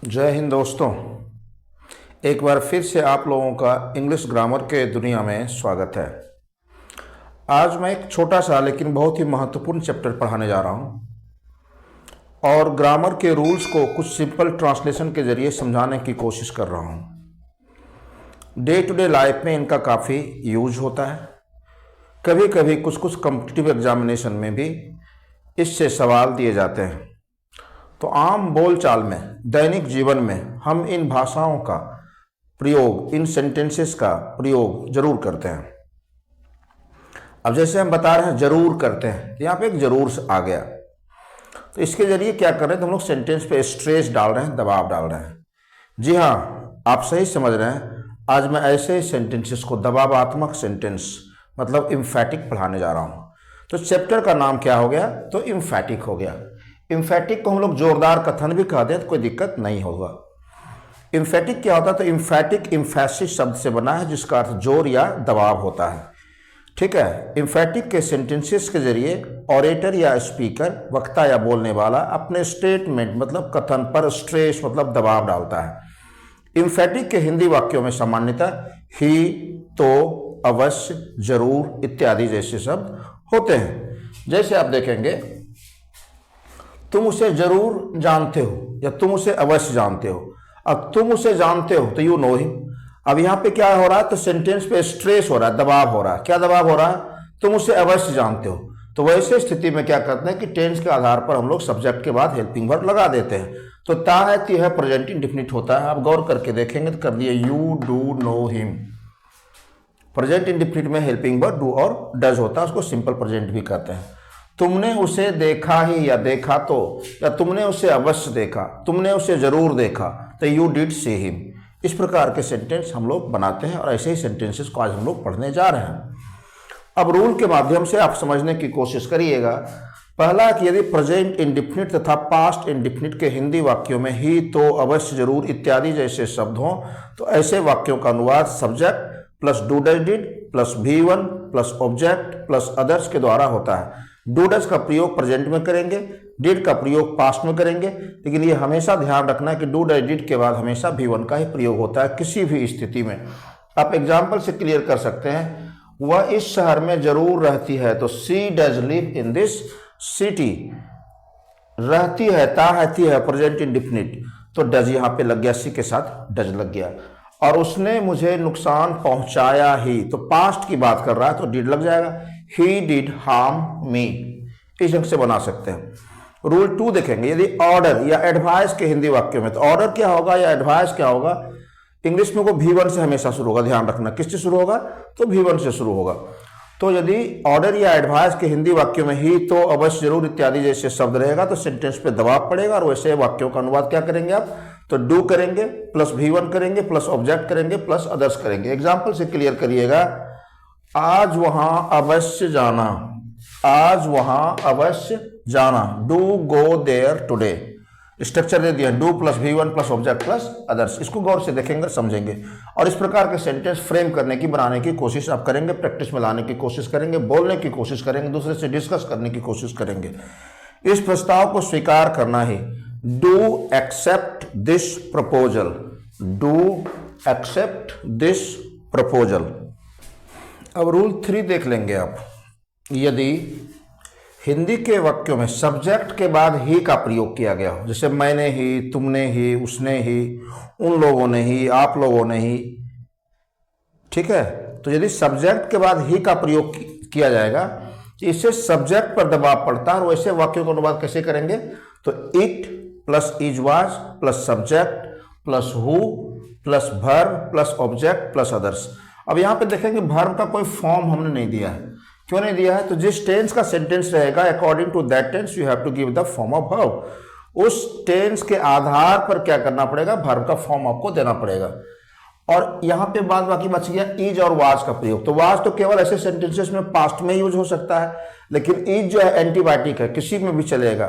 जय हिंद दोस्तों। एक बार फिर से आप लोगों का इंग्लिश ग्रामर के दुनिया में स्वागत है। आज मैं एक छोटा सा लेकिन बहुत ही महत्वपूर्ण चैप्टर पढ़ाने जा रहा हूं और ग्रामर के रूल्स को कुछ सिंपल ट्रांसलेशन के जरिए समझाने की कोशिश कर रहा हूं। डे टू डे लाइफ में इनका काफ़ी यूज होता है। कभी कभी कुछ कुछ कॉम्पिटिटिव एग्जामिनेशन में भी इससे सवाल दिए जाते हैं। तो आम बोलचाल में, दैनिक जीवन में हम इन भाषाओं का प्रयोग, इन सेंटेंसेस का प्रयोग जरूर करते हैं। अब जैसे हम बता रहे हैं जरूर करते हैं, तो यहाँ पे एक जरूर आ गया, तो इसके जरिए क्या कर रहे हैं, तो हम लोग सेंटेंस पे स्ट्रेस डाल रहे हैं, दबाव डाल रहे हैं। जी हाँ, आप सही समझ रहे हैं। आज मैं ऐसे सेंटेंसेस को, दबावात्मक सेंटेंस मतलब इम्फैटिक, पढ़ाने जा रहा हूँ। तो चैप्टर का नाम क्या हो गया, तो इम्फैटिक हो गया। इम्फैटिक को हम लोग जोरदार कथन भी कह दें तो कोई दिक्कत नहीं होगा। इम्फैटिक क्या होता है, तो इम्फैटिक इम्फैसिस शब्द से बना है जिसका अर्थ जोर या दबाव होता है। ठीक है। इम्फैटिक के सेंटेंसेस के जरिए ऑरेटर या स्पीकर, वक्ता या बोलने वाला, अपने स्टेटमेंट मतलब कथन पर स्ट्रेस मतलब दबाव डालता है। इम्फैटिक के हिंदी वाक्यों में सामान्यतः ही, तो, अवश्य, जरूर इत्यादि जैसे शब्द होते हैं। जैसे आप देखेंगे, तुम उसे जरूर जानते हो या तुम उसे अवश्य जानते हो। अब तुम उसे जानते हो तो यू नो हिम। अब यहाँ पे क्या हो रहा है, तो सेंटेंस पे स्ट्रेस हो रहा है, दबाव हो रहा है। क्या दबाव हो रहा है, तुम उसे अवश्य जानते हो। तो वैसे स्थिति में क्या करते हैं कि टेंस के आधार पर हम लोग सब्जेक्ट के बाद हेल्पिंग वर्ब लगा देते हैं। तो ता है, ती है, प्रेजेंट इंडेफिनिट होता है। आप गौर करके देखेंगे तो कर दिए you do know him. Present indefinite में हेल्पिंग वर्ब डू और डज होता है, उसको सिंपल प्रेजेंट भी कहते हैं। तुमने उसे देखा ही या देखा तो, या तुमने उसे अवश्य देखा, तुमने उसे जरूर देखा, तो यू डिड सी हिम। इस प्रकार के सेंटेंस हम लोग बनाते हैं और ऐसे ही सेंटेंसेस को आज हम लोग पढ़ने जा रहे हैं। अब रूल के माध्यम से आप समझने की कोशिश करिएगा। पहला कि यदि प्रेजेंट इंडेफिनिट तथा पास्ट इंडेफिनिट के हिंदी वाक्यों में ही, तो, अवश्य, जरूर इत्यादि जैसे शब्द हों तो ऐसे वाक्यों का अनुवाद subject plus do does did plus V1 plus object plus others के द्वारा होता है। डू डज का प्रयोग प्रेजेंट में करेंगे, डिड का प्रयोग पास्ट में करेंगे, लेकिन ये हमेशा ध्यान रखना है कि डू डज डिड के बाद हमेशा V1 का ही प्रयोग होता है किसी भी स्थिति में। आप एग्जाम्पल से क्लियर कर सकते हैं। वह इस शहर में जरूर रहती है, तो she does live in this city. रहती है, ता रहती है, प्रेजेंट इंडेफिनिट, तो डज यहाँ पे लग गया, सी के साथ डज लग गया। और उसने मुझे नुकसान पहुंचाया ही, तो पास्ट की बात कर रहा है तो डिड लग जाएगा। ही डिड हार्म मी। इस ढंग से बना सकते हैं। रूल 2 देखेंगे, यदि ऑर्डर या एडवाइस के हिंदी वाक्यों में, तो ऑर्डर क्या होगा या एडवाइस क्या होगा, इंग्लिश में वो V1 से हमेशा शुरू होगा। ध्यान रखना, किससे शुरू होगा, तो V1 से शुरू होगा। तो यदि ऑर्डर या एडवाइस के हिंदी वाक्यों में ही, तो, अवश्य, जरूर इत्यादि जैसे शब्द रहेगा तो सेंटेंस पे दबाव पड़ेगा और वैसे वाक्यों का अनुवाद क्या करेंगे आप, तो डू करेंगे प्लस V1 करेंगे प्लस ऑब्जेक्ट करेंगे प्लस अदर्स करेंगे। एग्जाम्पल से क्लियर करिएगा। आज वहां अवश्य जाना, आज वहां अवश्य जाना, do go there today. Structure दे दिया, do plus V1 plus object plus others. इसको गौर से देखेंगे, समझेंगे और इस प्रकार के सेंटेंस फ्रेम करने की, बनाने की कोशिश आप करेंगे, प्रैक्टिस में लाने की कोशिश करेंगे, बोलने की कोशिश करेंगे, दूसरे से डिस्कस करने की कोशिश करेंगे। इस प्रस्ताव को स्वीकार करना ही, do accept this proposal, do accept this proposal. अब रूल 3 देख लेंगे आप। यदि हिंदी के वाक्यों में सब्जेक्ट के बाद ही का प्रयोग किया गया हो, जैसे मैंने ही, तुमने ही, उसने ही, उन लोगों ने ही, आप लोगों ने ही, ठीक है, तो यदि सब्जेक्ट के बाद ही का प्रयोग किया जाएगा तो इससे सब्जेक्ट पर दबाव पड़ता है। और वैसे वाक्यों का अनुवाद कैसे करेंगे, तो it plus is was plus subject plus who plus verb plus object plus others. अब यहाँ पे देखेंगे वर्ब का कोई फॉर्म हमने नहीं दिया है। क्यों नहीं दिया है, तो जिस टेंस का सेंटेंस रहेगा according to that tense you have to give the form of verb. उस टेंस के आधार पर क्या करना पड़ेगा, वर्ब का फॉर्म आपको देना पड़ेगा। और यहाँ पे बाद बाकी बच गया इज और वाज का प्रयोग। तो वाज तो केवल ऐसे सेंटेंसेस में पास्ट में यूज हो सकता है, लेकिन इज जो है एंटीबायोटिक है, किसी में भी चलेगा।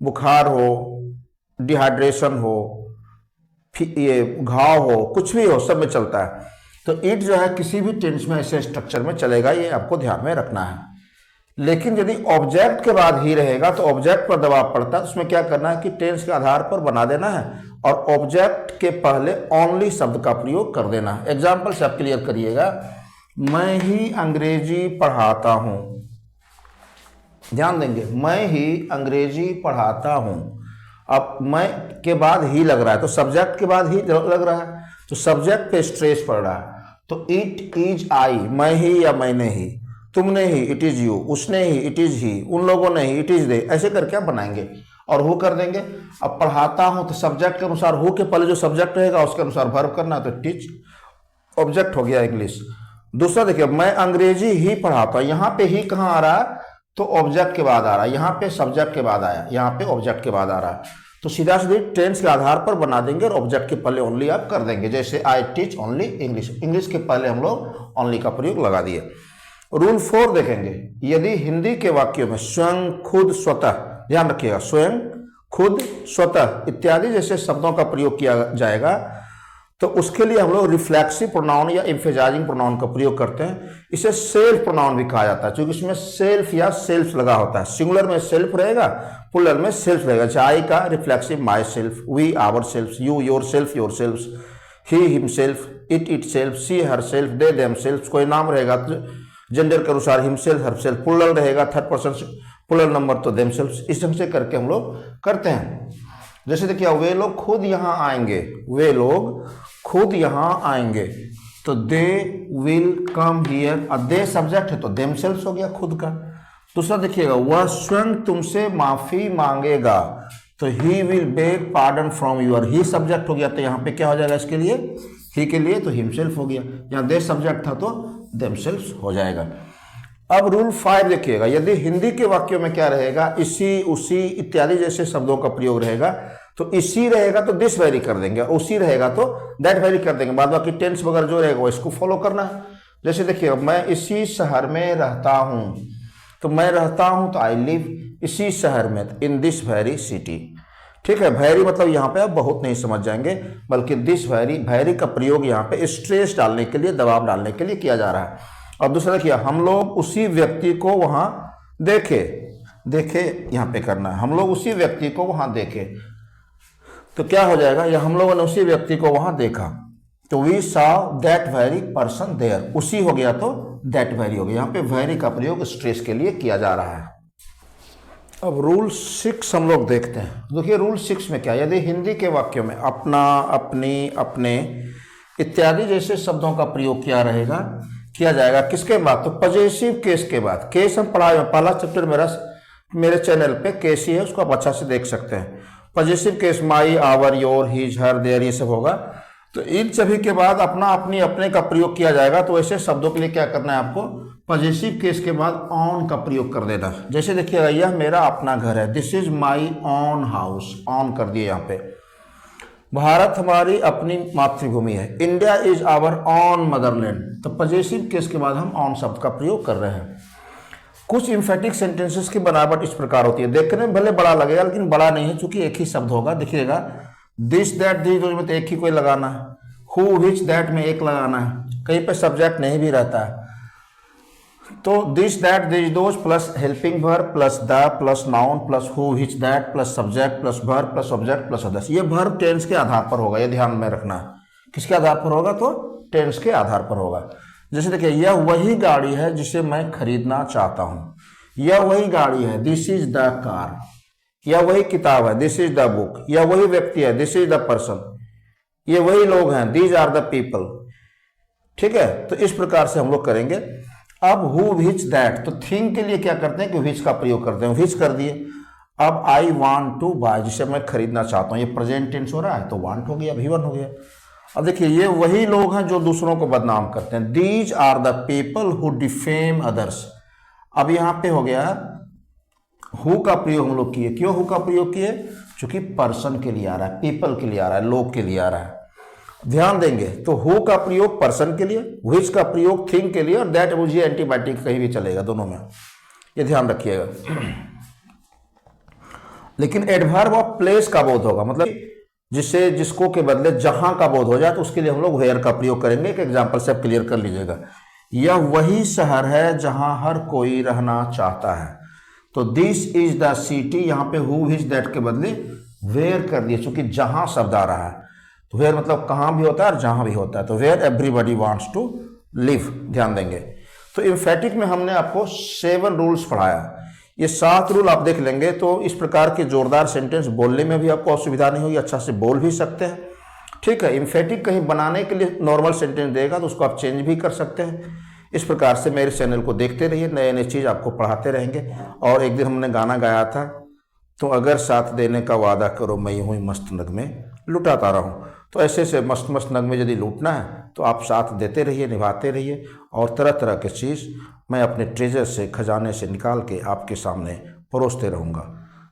बुखार हो, डिहाइड्रेशन हो, ये घाव हो, कुछ भी हो, सब में चलता है। तो इट जो है किसी भी टेंस में ऐसे स्ट्रक्चर में चलेगा, ये आपको ध्यान में रखना है। लेकिन यदि ऑब्जेक्ट के बाद ही रहेगा तो ऑब्जेक्ट पर दबाव पड़ता है, उसमें क्या करना है कि टेंस के आधार पर बना देना है और ऑब्जेक्ट के पहले ओनली शब्द का प्रयोग कर देना है। एग्जाम्पल से आप क्लियर करिएगा, मैं ही अंग्रेजी पढ़ाता हूं। ध्यान देंगे, मैं ही अंग्रेजी पढ़ाता हूं। अब मैं के बाद ही लग रहा है तो सब्जेक्ट के बाद ही लग रहा है, तो सब्जेक्ट पे स्ट्रेस पड़ रहा है। तो इट इज आई, मैं ही या मैंने ही, तुमने ही इट इज यू, उसने ही इट इज ही, उन लोगों ने ही इट इज दे, ऐसे करके आप बनाएंगे और हु कर देंगे। अब पढ़ाता हूं तो सब्जेक्ट के अनुसार हु के पहले जो सब्जेक्ट रहेगा उसके अनुसार वर्ब करना, तो टीच ऑब्जेक्ट हो गया इंग्लिश। दूसरा देखिए, मैं अंग्रेजी ही पढ़ाता हूं, यहां पे ही कहां आ रहा है, तो ऑब्जेक्ट के बाद आ रहा है, यहाँ पे सब्जेक्ट के बाद आया, यहाँ पे ऑब्जेक्ट के बाद आ रहा है, तो सीधा सीधे टेंस के आधार पर बना देंगे और ऑब्जेक्ट के पहले ओनली आप कर देंगे। जैसे I teach only English, English के पहले हम लोग ओनली का प्रयोग लगा दिए। रूल 4 देखेंगे, यदि हिंदी के वाक्यों में स्वयं, खुद, स्वतः, ध्यान रखिएगा, स्वयं, खुद, स्वतः इत्यादि जैसे शब्दों का प्रयोग किया जाएगा तो उसके लिए हम लोग रिफ्लेक्सिव प्रोनाउन या एम्फेसाइजिंग प्रोनाउन का प्रयोग करते हैं। इसे सेल्फ प्रोनाउन भी कहा जाता है, क्योंकि इसमें सेल्फ या सेल्फ लगा होता है। सिंगुलर में सेल्फ रहेगा, प्लूरल में सेल्फ रहेगा। जैसे आई का reflexive my self, we our self, you your self, he himself, it it self, she her self, they them self. कोई नाम रहेगा तो जेंडर के अनुसार हिमसेल्फ, हर सेल्फ, प्लूरल रहेगा थर्ड पर्सन प्लूरल नंबर तो देम सेल्फ। इस ढंग से करके हम लोग करते हैं। जैसे देखिए, वे लोग खुद यहाँ आएंगे, वे लोग खुद यहाँ आएंगे, तो दे विल कम हियर, और दे सब्जेक्ट है तो देमसेल्व्स हो गया खुद का। दूसरा देखिएगा, वह स्वयं तुमसे माफी मांगेगा, तो he will beg pardon from your, he subject हो गया तो यहाँ पे क्या हो जाएगा इसके लिए, ही के लिए तो हिमसेल्फ हो गया, यहाँ दे सब्जेक्ट था तो देमसेल्व्स हो जाएगा। अब रूल 5 देखिएगा, यदि हिंदी के वाक्यों में क्या रहेगा, इसी, उसी इत्यादि जैसे शब्दों का प्रयोग रहेगा तो इसी रहेगा तो दिस वेरी कर देंगे, उसी रहेगा तो दैट वेरी कर देंगे। बाद बाकी टेंस वगैरह जो रहेगा वो इसको फॉलो करना है। जैसे देखिए, मैं इसी शहर में रहता हूं, तो मैं रहता हूं तो आई लिव इसी शहर में, इन दिस वेरी सिटी। ठीक है, वेरी मतलब यहाँ पे आप बहुत नहीं समझ जाएंगे, बल्कि दिस वेरी, वेरी का प्रयोग यहाँ पे स्ट्रेस डालने के लिए, दबाव डालने के लिए किया जा रहा है। और दूसरा देखिए, हम लोग उसी व्यक्ति को वहां देखे, देखे यहाँ पे करना है, हम लोग उसी व्यक्ति को वहां देखे, तो क्या हो जाएगा, या हम लोगों ने उसी व्यक्ति को वहां देखा, तो we saw that very person there, उसी हो गया तो दैट वेरी हो गया। यहाँ पे वेरी का प्रयोग स्ट्रेस के लिए किया जा रहा है। अब रूल 6 हम लोग देखते हैं। देखिए रूल 6 में क्या, यदि हिंदी के वाक्यों में अपना, अपनी, अपने इत्यादि जैसे शब्दों का प्रयोग किया जाएगा किसके बाद, तो पॉजेसिव केस के बाद। केस हम पढ़ाए, पहला चैप्टर मेरे चैनल पे केस ही है, उसको आप अच्छा से देख सकते हैं। Possessive case my, our, your, his, her, their, ये सब होगा। तो इन सभी के बाद अपना, अपनी, अपने का प्रयोग किया जाएगा। तो ऐसे शब्दों के लिए क्या करना है आपको, पॉजेसिव केस के बाद ऑन का प्रयोग कर देना। जैसे देखिएगा, यह मेरा अपना घर है, this is my own house, own कर दिए यहाँ पे। भारत हमारी अपनी मातृभूमि है, India is our own motherland. तो पॉजेसिव केस के बाद हम ऑन शब्द का प्रयोग कर रहे हैं। कुछ इम्फेटिक सेंटेंसेस की बनावट इस प्रकार होती है, देखने में भले बड़ा लगेगा लेकिन बड़ा नहीं है, क्योंकि एक ही शब्द होगा। देखिएगा, दिस, दैट, दीज में तो एक ही कोई लगाना है, हु, विच, दैट में एक लगाना है, कहीं पे सब्जेक्ट नहीं भी रहता है। तो this, that, these, those plus helping verb plus the plus noun plus who, which, that plus subject plus verb plus object plus others. ये वर्ब टेंस के आधार पर होगा, ये ध्यान में रखना है। किसके आधार पर होगा, तो टेंस के आधार पर होगा। जैसे देखिए, यह वही गाड़ी है जिसे मैं खरीदना चाहता हूं, यह वही गाड़ी है, दिस इज द कार। यह वही किताब है, दिस इज द बुक। यह वही व्यक्ति है, दिस इज द पर्सन। ये वही लोग हैं, दीज आर द पीपल। ठीक है, तो इस प्रकार से हम लोग करेंगे। अब हु, विच, दैट, तो थिंग के लिए क्या करते हैं कि विच का प्रयोग करते हैं, विच कर दिए। अब आई वांट टू बाय, जिसे मैं खरीदना चाहता हूं, ये प्रेजेंट टेंस हो रहा है तो वांट हो गया, V1 हो गया। अब देखिए, ये वही लोग हैं जो दूसरों को बदनाम करते हैं, these are the people who defame others. अब यहां पे हो गया हु का प्रयोग हम लोग किए। क्यों हु का प्रयोग किए, क्योंकि पर्सन के लिए आ रहा है, पीपल के लिए आ रहा है, लोग के लिए आ रहा है। ध्यान देंगे, तो हु का प्रयोग पर्सन के लिए, विच का प्रयोग थिंग के लिए, और दैट मुझे एंटीबायोटिक कहीं भी चलेगा, दोनों में, ये ध्यान रखिएगा। लेकिन एडवर्ब ऑफ प्लेस का बोध होगा, मतलब जिससे, जिसको के बदले जहां का बोध हो जाए, तो उसके लिए हम लोग वेयर का प्रयोग करेंगे। एक एग्जांपल से आप क्लियर कर लीजिएगा, यह वही शहर है जहां हर कोई रहना चाहता है। तो दिस इज द सिटी, यहाँ पे हु, विच, दैट के बदले वेयर कर दिए, चूंकि जहां शब्द आ रहा है तो वेयर मतलब कहाँ भी होता है और जहां भी होता है, तो where everybody wants to live, ध्यान देंगे। तो इम्फेटिक में हमने आपको 7 रूल्स पढ़ाया। ये 7 रूल आप देख लेंगे तो इस प्रकार के जोरदार सेंटेंस बोलने में भी आपको असुविधा नहीं होगी, अच्छा से बोल भी सकते हैं। ठीक है, इम्फेटिक कहीं बनाने के लिए नॉर्मल सेंटेंस देगा तो उसको आप चेंज भी कर सकते हैं। इस प्रकार से मेरे चैनल को देखते रहिए, नए नए चीज़ आपको पढ़ाते रहेंगे। और एक दिन हमने गाना गाया था, तो अगर साथ देने का वादा करो मैं यूं ही मस्त नगमे लुटाता रहूं। तो ऐसे से मस्त मस्त नगमे यदि लूटना है तो आप साथ देते रहिए, निभाते रहिए, और तरह तरह के चीज़ मैं अपने ट्रेजर से, खजाने से निकाल के आपके सामने परोसते रहूँगा।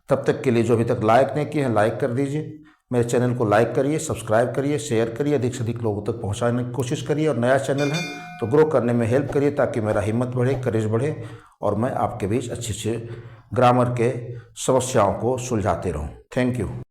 तब तक के लिए जो अभी तक लाइक नहीं किए हैं लाइक कर दीजिए, मेरे चैनल को लाइक करिए, सब्सक्राइब करिए, शेयर करिए, अधिक से अधिक लोगों तक पहुँचाने की कोशिश करिए। और नया चैनल है तो ग्रो करने में हेल्प करिए, ताकि मेरा हिम्मत बढ़े, करेज बढ़े, और मैं आपके बीच अच्छे अच्छे ग्रामर के समस्याओं को सुलझाते रहूं। Thank you.